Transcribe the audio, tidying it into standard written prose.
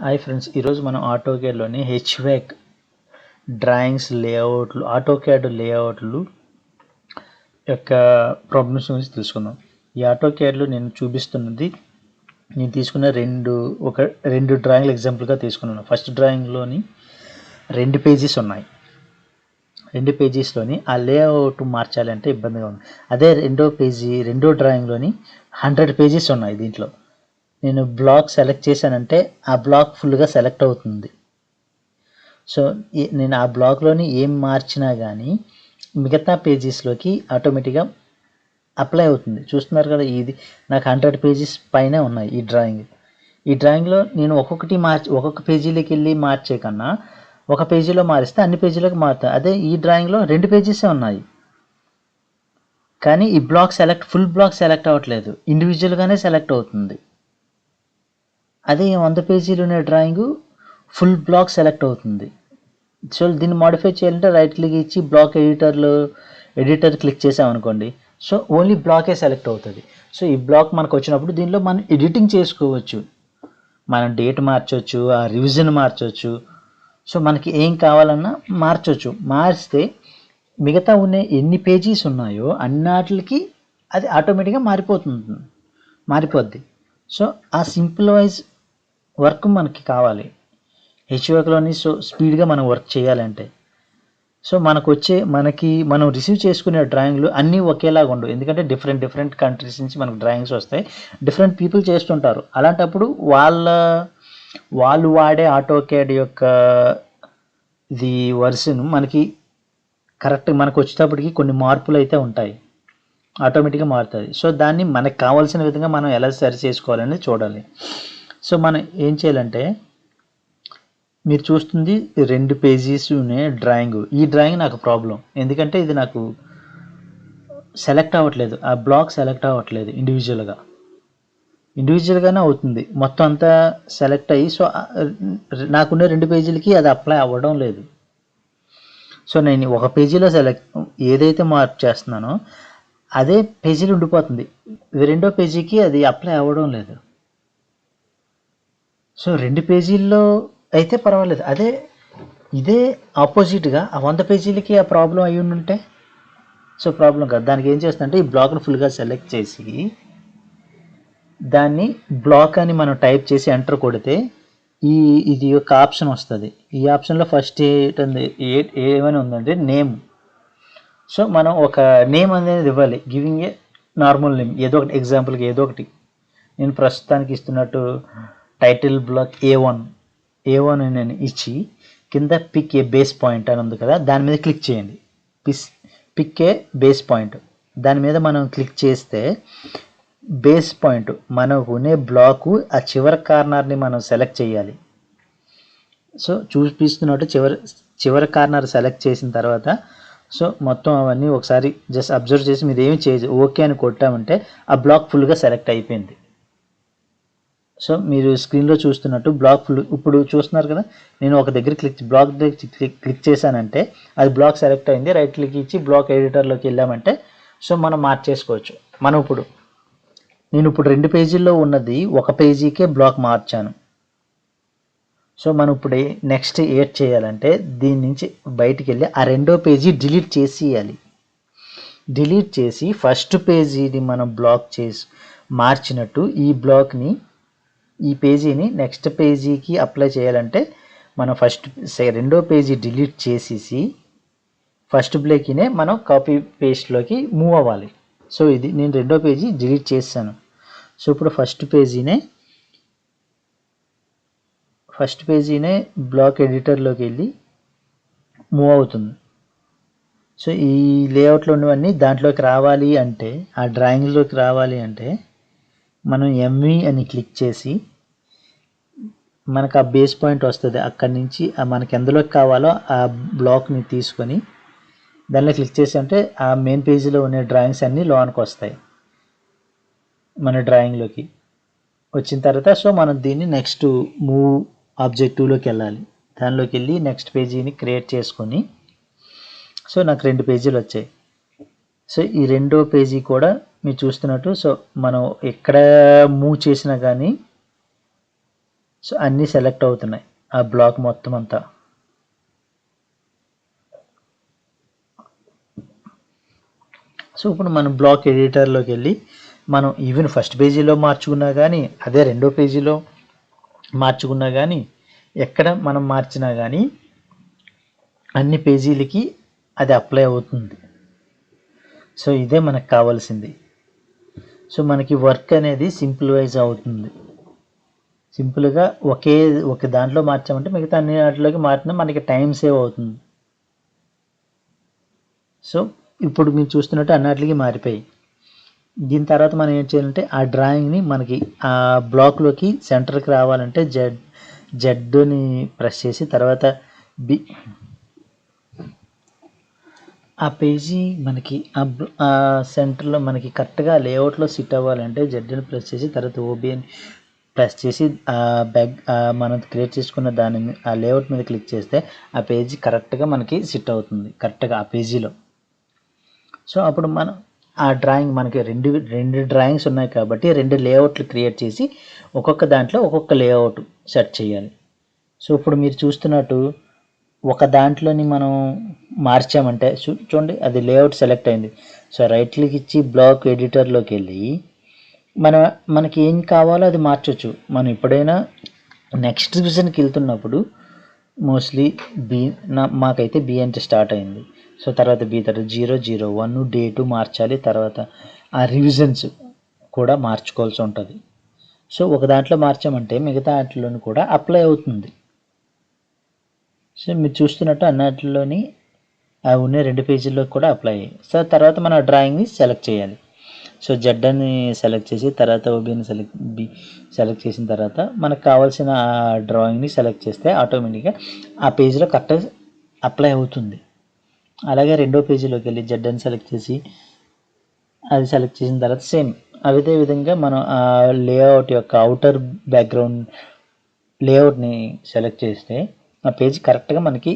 Hi friends, ఈరోజు మనం ఆటోకేడ్లోని హెచ్వేక్ drawings లేఅవుట్లు ఆటోకేడ్ లేఅవుట్లు యొక్క ప్రాబ్లమ్స్ గురించి తెలుసుకుందాం. ఈ ఆటోకేడ్లో నేను చూపిస్తున్నది నేను తీసుకున్న రెండు డ్రాయింగ్లు ఎగ్జాంపుల్గా తీసుకున్నాను. ఫస్ట్ డ్రాయింగ్లోని 2 పేజెస్ ఉన్నాయి. 2 పేజెస్లోని ఆ లేఅవుట్ మార్చాలంటే ఇబ్బందిగా ఉంది. అదే రెండో డ్రాయింగ్లోని 100 పేజెస్ ఉన్నాయి. దీంట్లో నేను బ్లాక్ సెలెక్ట్ చేశానంటే ఆ బ్లాక్ ఫుల్గా సెలెక్ట్ అవుతుంది. సో నేను ఆ బ్లాక్లోని ఏం మార్చినా కానీ మిగతా పేజెస్లోకి ఆటోమేటిక్గా అప్లై అవుతుంది. చూస్తున్నారు కదా, ఇది నాకు 100 పేజెస్ పైనే ఉన్నాయి. ఈ డ్రాయింగ్లో నేను ఒక్కొక్క పేజీలోకి వెళ్ళి మార్చే కన్నా ఒక పేజీలో మారిస్తే అన్ని పేజీలకు మారుతాయి. అదే ఈ డ్రాయింగ్లో 2 పేజెసే ఉన్నాయి, కానీ ఈ ఫుల్ బ్లాక్ సెలెక్ట్ అవ్వట్లేదు, ఇండివిజువల్గానే సెలెక్ట్ అవుతుంది. అదే 100 పేజీలు ఉన్న డ్రాయింగ్ ఫుల్ బ్లాక్ సెలెక్ట్ అవుతుంది. సో దీన్ని మాడిఫై చేయాలంటే రైట్ క్లిక్ ఇచ్చి బ్లాక్ ఎడిటర్ క్లిక్ చేసామనుకోండి, సో ఓన్లీ బ్లాకే సెలెక్ట్ అవుతుంది. సో ఈ బ్లాక్ మనకు వచ్చినప్పుడు దీనిలో మనం ఎడిటింగ్ చేసుకోవచ్చు. మనం డేట్ మార్చవచ్చు, ఆ రివిజన్ మార్చవచ్చు. సో మనకి ఏం కావాలన్నా మార్చవచ్చు. మార్చితే మిగతా ఉన్న ఎన్ని పేజీస్ ఉన్నాయో అన్నిటికి అది ఆటోమేటిక్గా మారిపోద్ది. సో ఆ సింప్లిఫైజ్ వర్క్ మనకి కావాలి హెచ్వేక్లోని. సో స్పీడ్గా మనం వర్క్ చేయాలంటే సో మనం రిసీవ్ చేసుకునే డ్రాయింగ్లు అన్నీ ఒకేలాగా ఉండవు. ఎందుకంటే డిఫరెంట్ కంట్రీస్ నుంచి మనకు డ్రాయింగ్స్ వస్తాయి. డిఫరెంట్ పీపుల్ చేస్తుంటారు. అలాంటప్పుడు వాళ్ళు వాడే ఆటోకేడ్ యొక్క ఇది వర్షన్ మనకి కరెక్ట్ మనకు వచ్చేటప్పటికి కొన్ని మార్పులు అయితే ఉంటాయి, ఆటోమేటిక్గా మారుతుంది. సో దాన్ని మనకు కావాల్సిన విధంగా మనం ఎలా సరి చేసుకోవాలని చూడాలి. సో మనం ఏం చేయాలంటే, మీరు చూస్తుంది 2 పేజెస్ ఉన్న డ్రాయింగ్. ఈ డ్రాయింగ్ నాకు ప్రాబ్లం, ఎందుకంటే ఇది నాకు సెలెక్ట్ అవ్వట్లేదు, ఆ బ్లాక్ సెలెక్ట్ అవ్వట్లేదు. ఇండివిజువల్గానే అవుతుంది, మొత్తం అంతా సెలెక్ట్ అయ్యి. సో నాకున్న 2 పేజీలకి అది అప్లై అవ్వడం లేదు. సో నేను ఒక పేజీలో ఏదైతే మార్పు చేస్తున్నానో అదే పేజీలో ఉండిపోతుంది, రెండో పేజీకి అది అప్లై అవ్వడం లేదు. సో 2 పేజీల్లో అయితే పర్వాలేదు. ఇదే ఆపోజిట్గా ఆ 100 పేజీలకి ఆ ప్రాబ్లం అయ్యి ఉంటే సో ప్రాబ్లం కాదు. దానికి ఏం చేస్తుందంటే ఈ బ్లాక్ను ఫుల్గా సెలెక్ట్ చేసి దాన్ని బ్లాక్ అని మనం టైప్ చేసి ఎంటర్ కొడితే ఇది ఒక ఆప్షన్ వస్తుంది. ఈ ఆప్షన్లో ఫస్ట్ ఏమని ఉందంటే నేమ్. సో మనం ఒక నేమ్ అనేది ఇవ్వాలి, గివింగ్ ఏ నార్మల్ నేమ్, ఏదో ఒకటి. ఎగ్జాంపుల్కి ఏదో ఒకటి నేను ప్రస్తుతానికి ఇస్తున్నట్టు టైటిల్ బ్లాక్ A1 అని నేను ఇచ్చి కింద పిక్ ఏ బేస్ పాయింట్ అని ఉంది కదా, దాని మీద క్లిక్ చేయండి. పిక్ ఏ బేస్ పాయింట్ దాని మీద మనం క్లిక్ చేస్తే బేస్ పాయింట్ మనకు ఉన్న బ్లాకు ఆ చివరి కార్నర్ని మనం సెలెక్ట్ చేయాలి. సో చూపిస్తున్నట్టు చివరి కార్నర్ సెలెక్ట్ చేసిన తర్వాత సో మొత్తం అవన్నీ ఒకసారి జస్ట్ అబ్జర్వ్ చేసి మీరు ఏమి చేయదు, ఓకే అని కొట్టామంటే ఆ బ్లాక్ ఫుల్గా సెలెక్ట్ అయిపోయింది. సో మీరు స్క్రీన్లో చూస్తున్నట్టు బ్లాక్ ఫుల్ ఇప్పుడు చూస్తున్నారు కదా, నేను ఒక దగ్గర క్లిక్ చేశానంటే అది బ్లాక్ సెలెక్ట్ అయింది. రైట్ క్లిక్ ఇచ్చి బ్లాక్ ఎడిటర్లోకి వెళ్ళామంటే సో మనం మార్చేసుకోవచ్చు. నేను ఇప్పుడు 2 పేజీల్లో ఉన్నది ఒక పేజీకే బ్లాక్ మార్చాను. సో మనం ఇప్పుడు నెక్స్ట్ ఏడ్ చేయాలంటే దీని నుంచి బయటికి వెళ్ళి ఆ రెండో పేజీ డిలీట్ చేసి ఫస్ట్ పేజీని మనం బ్లాక్ చేసి మార్చినట్టు ఈ పేజీని నెక్స్ట్ పేజీకి అప్లై చేయాలంటే మనం రెండో పేజీ డిలీట్ చేసేసి ఫస్ట్ బ్లాక్నే మనం కాపీ పేస్ట్లోకి మూవ్ అవ్వాలి. సో ఇది నేను రెండో పేజీ డిలీట్ చేశాను. సో ఇప్పుడు ఫస్ట్ పేజీనే బ్లాక్ ఎడిటర్లోకి వెళ్ళి మూవ్ అవుతుంది. సో ఈ లేఅవుట్లో ఉన్నవన్నీ దాంట్లోకి రావాలి అంటే, ఆ డ్రాయింగ్లోకి రావాలి అంటే మనం MV అని క్లిక్ చేసి మనకు ఆ బేస్ పాయింట్ వస్తుంది. అక్కడి నుంచి మనకి ఎందులోకి కావాలో ఆ బ్లాక్ని తీసుకొని దానిలో క్లిక్ చేసి అంటే ఆ మెయిన్ పేజీలో ఉన్న డ్రాయింగ్స్ అన్నీ లోనికి వస్తాయి. మన డ్రాయింగ్లోకి వచ్చిన తర్వాత సో మనం దీన్ని నెక్స్ట్ మూవ్ ఆబ్జెక్టివ్లోకి వెళ్ళాలి. దానిలోకి వెళ్ళి నెక్స్ట్ పేజీని క్రియేట్ చేసుకొని సో నాకు 2 పేజీలు వచ్చాయి. సో ఈ రెండో పేజీ కూడా మీరు చూస్తున్నట్టు సో మనం ఎక్కడ మూవ్ చేసినా కానీ సో అన్నీ సెలెక్ట్ అవుతున్నాయి ఆ బ్లాక్ మొత్తం అంతా. సో ఇప్పుడు మనం బ్లాక్ ఎడిటర్లోకి వెళ్ళి మనం ఈవెన్ ఫస్ట్ పేజీలో మార్చుకున్నా కానీ, అదే రెండో పేజీలో మార్చుకున్నా కానీ, ఎక్కడ మనం మార్చినా కానీ అన్ని పేజీలకి అది అప్లై అవుతుంది. సో ఇదే మనకు కావాల్సింది. సో మనకి వర్క్ అనేది సింప్లిఫైజ్ అవుతుంది. సింపుల్గా ఒక దాంట్లో మార్చామంటే మిగతా అన్ని వాటిలోకి మార్చినా మనకి టైం సేవ్ అవుతుంది. సో ఇప్పుడు మీరు చూస్తున్నట్టు అన్నిటికి మారిపోయి, దీని తర్వాత మనం ఏం చేయాలంటే ఆ డ్రాయింగ్ని మనకి ఆ బ్లాక్లోకి సెంటర్కి రావాలంటే జెడ్ని ప్రెస్ చేసి తర్వాత ఆ పేజీ మనకి ఆ సెంటర్లో మనకి కరెక్ట్గా లేఅవుట్లో సిట్ అవ్వాలంటే జెడ్ని ప్రెస్ చేసి తర్వాత ఓబిఎన్ ప్రెస్ చేసి మనం క్రియేట్ చేసుకున్న దాని ఆ లేఅవుట్ మీద క్లిక్ చేస్తే ఆ పేజీ కరెక్ట్గా మనకి సిట్ అవుతుంది కరెక్ట్గా ఆ పేజీలో. సో అప్పుడు మనం ఆ డ్రాయింగ్ మనకి రెండు డ్రాయింగ్స్ ఉన్నాయి కాబట్టి రెండు లేఅవుట్లు క్రియేట్ చేసి ఒక్కొక్క దాంట్లో ఒక్కొక్క లేఅవుట్ సెట్ చేయాలి. సో ఇప్పుడు మీరు చూస్తున్నట్టు ఒక దాంట్లోని మనం మార్చామంటే చూడండి అది లేఅవుట్ సెలెక్ట్ అయింది. సో రైట్ క్లిక్ ఇచ్చి బ్లాక్ ఎడిటర్లోకి వెళ్ళి మనకి ఏం కావాలో అది మార్చవచ్చు. మనం ఎప్పుడైనా నెక్స్ట్ రివిజన్కి వెళ్తున్నప్పుడు మోస్ట్లీ మాకైతే బి అంటే స్టార్ట్ అయింది. సో తర్వాత బి తర్వాత 001 డేటు మార్చాలి. తర్వాత ఆ రివిజన్స్ కూడా మార్చుకోవాల్సి ఉంటుంది. సో ఒక దాంట్లో మార్చామంటే మిగతా వాటిలోని కూడా అప్లై అవుతుంది. సో మీరు చూస్తున్నట్టు అన్నిటిలోని అవి ఉన్న రెండు పేజీల్లో కూడా అప్లై అయ్యాయి. సో తర్వాత మనం డ్రాయింగ్ని సెలెక్ట్ చేయాలి. సో జెడ్ అని సెలెక్ట్ చేసి తర్వాత ఓబిని సెలెక్ట్ చేసిన తర్వాత మనకు కావాల్సిన డ్రాయింగ్ని సెలెక్ట్ చేస్తే ఆటోమేటిక్గా ఆ పేజీలో కరెక్ట్గా అప్లై అవుతుంది. అలాగే రెండో పేజీలోకి వెళ్ళి జెడ్ అని సెలెక్ట్ చేసి అది సెలెక్ట్ చేసిన తర్వాత సేమ్ అదే విధంగా మనం ఆ లేఅవుట్ యొక్క అవుటర్ బ్యాక్గ్రౌండ్ లేఅవుట్ని సెలెక్ట్ చేస్తే ఆ పేజీ కరెక్ట్గా మనకి